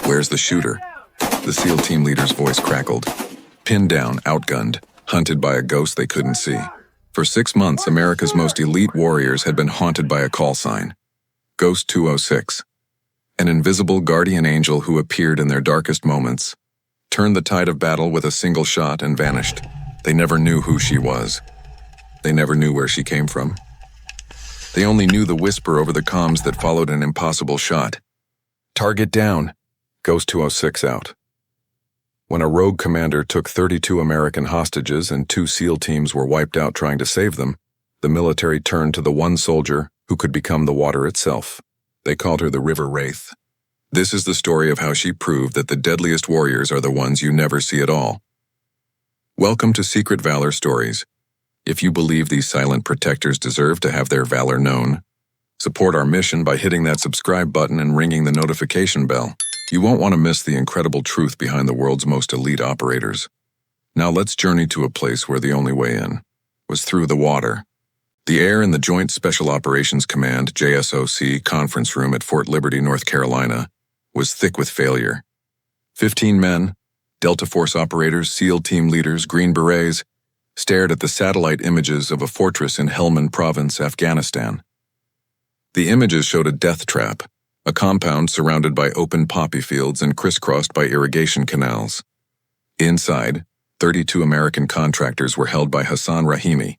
Where's the shooter? The SEAL team leader's voice crackled. Pinned down, outgunned, hunted by a ghost they couldn't see. For 6 months, America's most elite warriors had been haunted by a call sign. Ghost 206. An invisible guardian angel who appeared in their darkest moments, turned the tide of battle with a single shot and vanished. They never knew who she was. They never knew where she came from. They only knew the whisper over the comms that followed an impossible shot. Target down. Ghost 206 out. When a rogue commander took 32 American hostages and 2 SEAL teams were wiped out trying to save them, the military turned to the one soldier who could become the water itself. They called her the River Wraith. This is the story of how she proved that the deadliest warriors are the ones you never see at all. Welcome to Secret Valor Stories. If you believe these silent protectors deserve to have their valor known, support our mission by hitting that subscribe button and ringing the notification bell. You won't want to miss the incredible truth behind the world's most elite operators. Now let's journey to a place where the only way in was through the water. The air in the Joint Special Operations Command JSOC conference room at Fort Liberty, North Carolina, was thick with failure. 15 men, Delta Force operators, SEAL team leaders, Green Berets, stared at the satellite images of a fortress in Helmand Province, Afghanistan. The images showed a death trap, a compound surrounded by open poppy fields and crisscrossed by irrigation canals. Inside, 32 American contractors were held by Hassan Rahimi,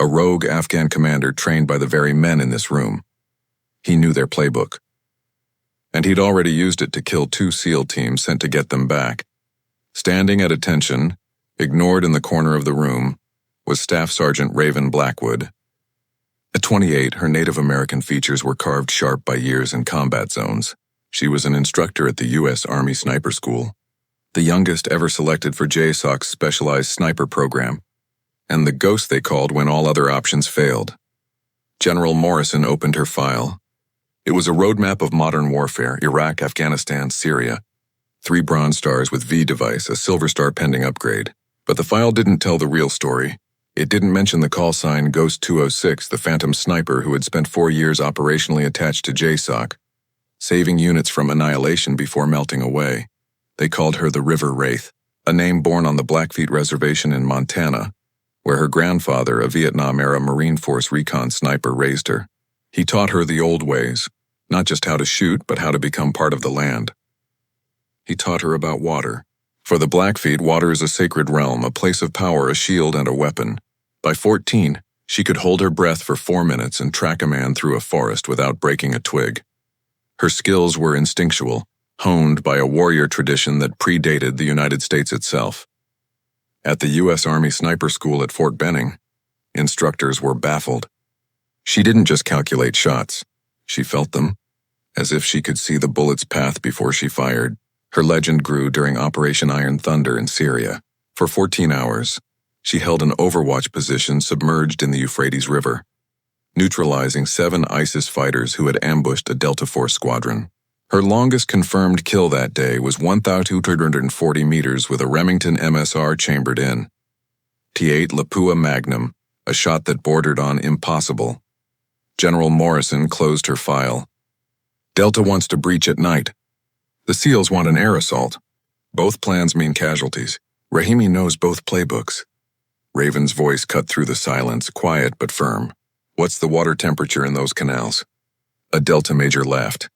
a rogue Afghan commander trained by the very men in this room. He knew their playbook. And he'd already used it to kill 2 SEAL teams sent to get them back. Standing at attention, ignored in the corner of the room, was Staff Sergeant Raven Blackwood. At 28, her Native American features were carved sharp by years in combat zones. She was an instructor at the U.S. Army Sniper School, the youngest ever selected for JSOC's specialized sniper program, and the ghost they called when all other options failed. General Morrison opened her file. It was a roadmap of modern warfare: Iraq, Afghanistan, Syria. 3 Bronze Stars with V device, a Silver Star pending upgrade. But the file didn't tell the real story. It didn't mention the call sign Ghost 206, the phantom sniper who had spent 4 years operationally attached to JSOC, saving units from annihilation before melting away. They called her the River Wraith, a name born on the Blackfeet Reservation in Montana, where her grandfather, a Vietnam-era Marine Force recon sniper, raised her. He taught her the old ways, not just how to shoot, but how to become part of the land. He taught her about water. For the Blackfeet, water is a sacred realm, a place of power, a shield, and a weapon. By 14, she could hold her breath for 4 minutes and track a man through a forest without breaking a twig. Her skills were instinctual, honed by a warrior tradition that predated the United States itself. At the U.S. Army Sniper School at Fort Benning, instructors were baffled. She didn't just calculate shots. She felt them, as if she could see the bullet's path before she fired. Her legend grew during Operation Iron Thunder in Syria. For 14 hours, she held an overwatch position submerged in the Euphrates River, neutralizing 7 ISIS fighters who had ambushed a Delta Force squadron. Her longest confirmed kill that day was 1,240 meters with a Remington MSR chambered in. T8 Lapua Magnum, a shot that bordered on impossible. General Morrison closed her file. Delta wants to breach at night. The SEALs want an air assault. Both plans mean casualties. Rahimi knows both playbooks. Raven's voice cut through the silence, quiet but firm. What's the water temperature in those canals? A Delta major laughed.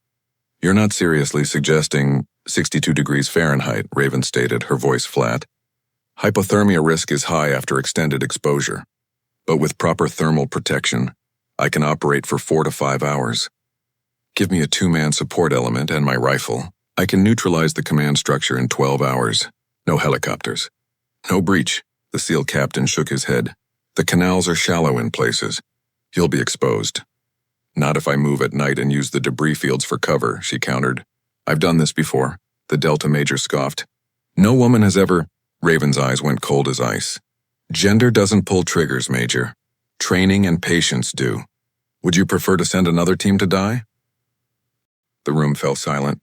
You're not seriously suggesting 62 degrees Fahrenheit, Raven stated, her voice flat. Hypothermia risk is high after extended exposure. But with proper thermal protection, I can operate for 4 to 5 hours. Give me a 2-man support element and my rifle. I can neutralize the command structure in 12 hours. No helicopters. No breach. The SEAL captain shook his head. The canals are shallow in places. You'll be exposed. Not if I move at night and use the debris fields for cover, she countered. I've done this before. The Delta major scoffed. No woman has ever... Raven's eyes went cold as ice. Gender doesn't pull triggers, Major. Training and patience do. Would you prefer to send another team to die? The room fell silent.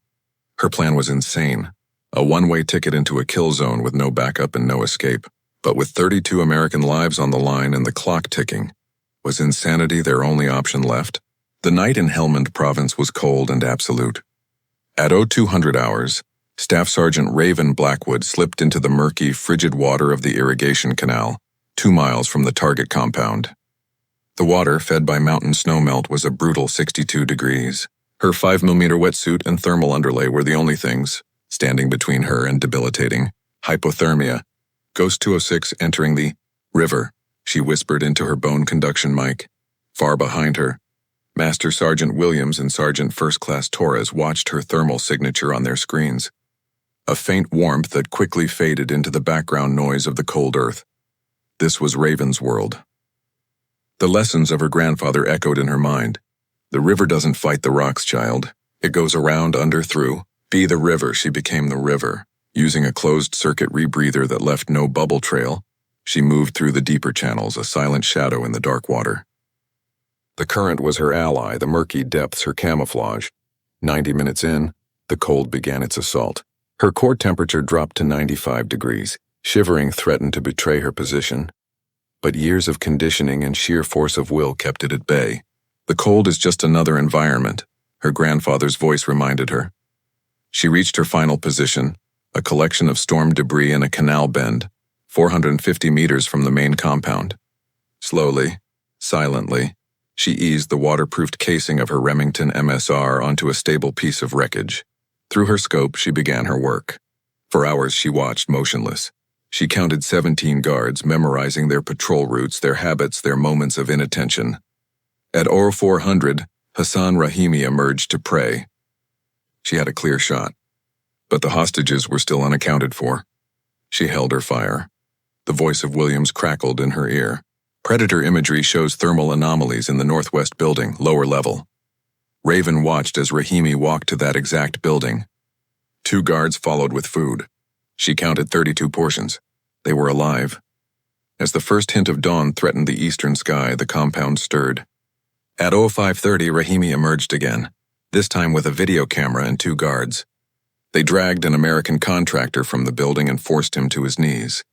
Her plan was insane. A one-way ticket into a kill zone with no backup and no escape. But with 32 American lives on the line and the clock ticking, was insanity their only option left? The night in Helmand Province was cold and absolute. At 0200 hours, Staff Sergeant Raven Blackwood slipped into the murky, frigid water of the irrigation canal, 2 miles from the target compound. The water, fed by mountain snowmelt, was a brutal 62 degrees. Her 5mm wetsuit and thermal underlay were the only things standing between her and debilitating hypothermia. Ghost 206 entering the river, she whispered into her bone conduction mic. Far behind her, Master Sergeant Williams and Sergeant First Class Torres watched her thermal signature on their screens. A faint warmth that quickly faded into the background noise of the cold earth. This was Raven's world. The lessons of her grandfather echoed in her mind. The river doesn't fight the rocks, child. It goes around, under, through. Be the river. She became the river. Using a closed-circuit rebreather that left no bubble trail, she moved through the deeper channels, a silent shadow in the dark water. The current was her ally, the murky depths her camouflage. 90 minutes in, the cold began its assault. Her core temperature dropped to 95 degrees. Shivering threatened to betray her position. But years of conditioning and sheer force of will kept it at bay. The cold is just another environment, her grandfather's voice reminded her. She reached her final position, a collection of storm debris in a canal bend, 450 meters from the main compound. Slowly, silently, she eased the waterproofed casing of her Remington MSR onto a stable piece of wreckage. Through her scope, she began her work. For hours she watched, motionless. She counted 17 guards, memorizing their patrol routes, their habits, their moments of inattention. At 0400, Hassan Rahimi emerged to pray. She had a clear shot, but the hostages were still unaccounted for. She held her fire. The voice of Williams crackled in her ear. Predator imagery shows thermal anomalies in the northwest building, lower level. Raven watched as Rahimi walked to that exact building. 2 guards followed with food. She counted 32 portions. They were alive. As the first hint of dawn threatened the eastern sky, the compound stirred. At 0530, Rahimi emerged again, this time with a video camera and 2 guards. They dragged an American contractor from the building and forced him to his knees.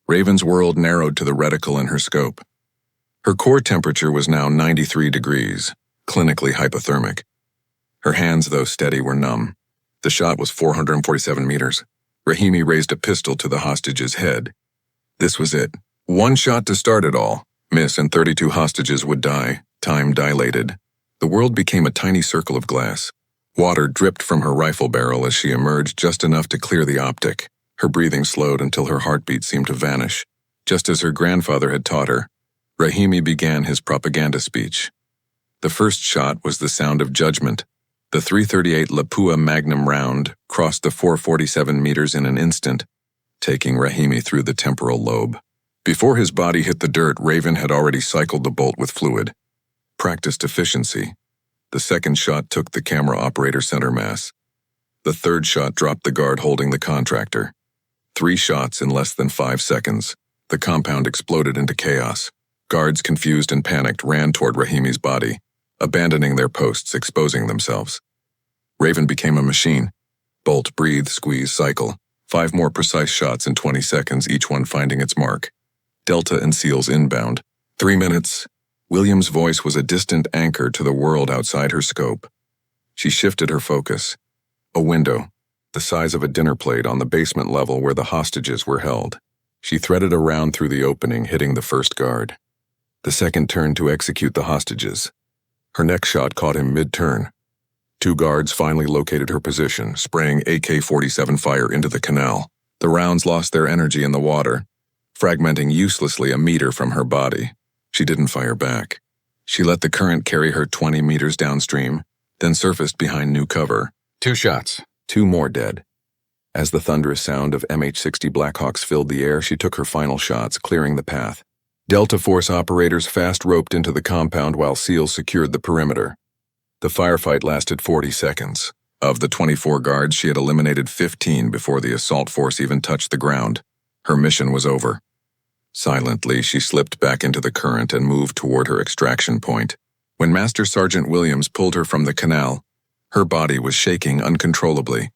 Raven's world narrowed to the reticle in her scope. Her core temperature was now 93 degrees, clinically hypothermic. Her hands, though steady, were numb. The shot was 447 meters. Rahimi raised a pistol to the hostage's head. This was it. 1 shot to start it all. Miss and 32 hostages would die. Time dilated. The world became a tiny circle of glass. Water dripped from her rifle barrel as she emerged, just enough to clear the optic. Her breathing slowed until her heartbeat seemed to vanish. Just as her grandfather had taught her, Rahimi began his propaganda speech. The first shot was the sound of judgment. The .338 Lapua Magnum round crossed the 447 meters in an instant, taking Rahimi through the temporal lobe. Before his body hit the dirt, Raven had already cycled the bolt with fluid. Practiced efficiency. The second shot took the camera operator center mass. The third shot dropped the guard holding the contractor. 3 shots in less than 5 seconds. The compound exploded into chaos. Guards, confused and panicked, ran toward Rahimi's body, abandoning their posts, exposing themselves. Raven became a machine. Bolt, breathe, squeeze, cycle. 5 more precise shots in 20 seconds, each one finding its mark. Delta and SEALs inbound. 3 minutes. Williams' voice was a distant anchor to the world outside her scope. She shifted her focus. A window, the size of a dinner plate, on the basement level where the hostages were held. She threaded around through the opening, hitting the first guard. The second turned to execute the hostages. Her next shot caught him mid-turn. 2 guards finally located her position, spraying AK-47 fire into the canal. The rounds lost their energy in the water, fragmenting uselessly a meter from her body. She didn't fire back. She let the current carry her 20 meters downstream, then surfaced behind new cover. 2 shots. 2 more dead. As the thunderous sound of MH-60 Blackhawks filled the air, she took her final shots, clearing the path. Delta Force operators fast roped into the compound while SEALs secured the perimeter. The firefight lasted 40 seconds. Of the 24 guards, she had eliminated 15 before the assault force even touched the ground. Her mission was over. Silently, she slipped back into the current and moved toward her extraction point. When Master Sergeant Williams pulled her from the canal, her body was shaking uncontrollably.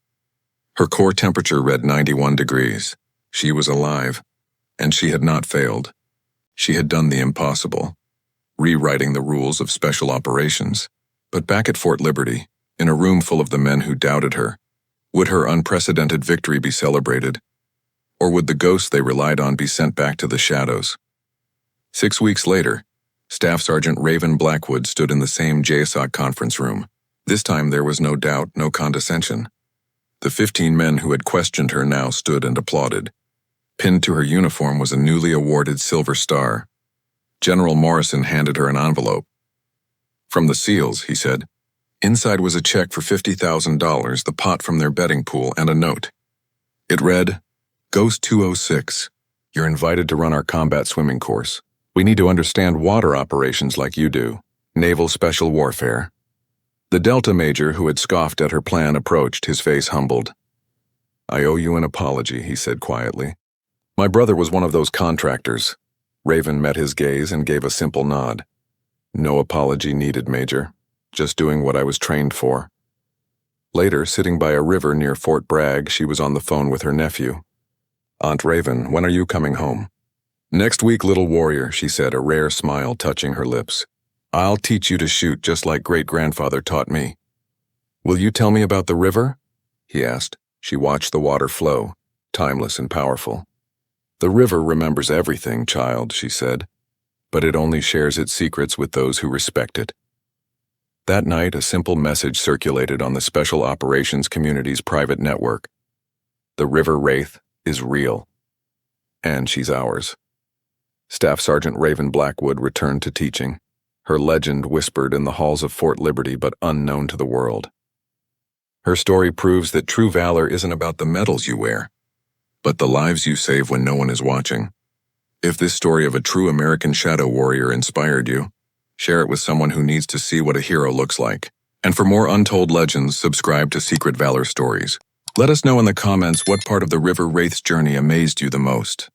Her core temperature read 91 degrees. She was alive, and she had not failed. She had done the impossible, rewriting the rules of special operations. But back at Fort Liberty, in a room full of the men who doubted her. Would her unprecedented victory be celebrated? Or would the ghosts they relied on be sent back to the shadows? 6 weeks later, Staff Sergeant Raven Blackwood stood in the same JSOC conference room. This time there was no doubt, no condescension. The 15 men who had questioned her now stood and applauded. Pinned to her uniform was a newly awarded Silver Star. General Morrison handed her an envelope. "From the SEALs," he said. Inside was a check for $50,000, the pot from their betting pool, and a note. It read, "Ghost 206, you're invited to run our combat swimming course. We need to understand water operations like you do. Naval Special Warfare." The Delta Major, who had scoffed at her plan, approached, his face humbled. "I owe you an apology," he said quietly. "My brother was one of those contractors." Raven met his gaze and gave a simple nod. "No apology needed, Major. Just doing what I was trained for." Later, sitting by a river near Fort Bragg, she was on the phone with her nephew. "Aunt Raven, when are you coming home?" "Next week, little warrior," she said, a rare smile touching her lips. "I'll teach you to shoot just like great-grandfather taught me." "Will you tell me about the river?" he asked. She watched the water flow, timeless and powerful. "The river remembers everything, child," she said, "but it only shares its secrets with those who respect it." That night, a simple message circulated on the Special Operations Community's private network. The river Wraith is real, and she's ours. Staff Sergeant Raven Blackwood returned to teaching, her legend whispered in the halls of Fort Liberty but unknown to the world. Her story proves that true valor isn't about the medals you wear, but the lives you save when no one is watching. If this story of a true American shadow warrior inspired you, share it with someone who needs to see what a hero looks like. And for more untold legends, subscribe to Secret Valor Stories. Let us know in the comments what part of the River Wraith's journey amazed you the most.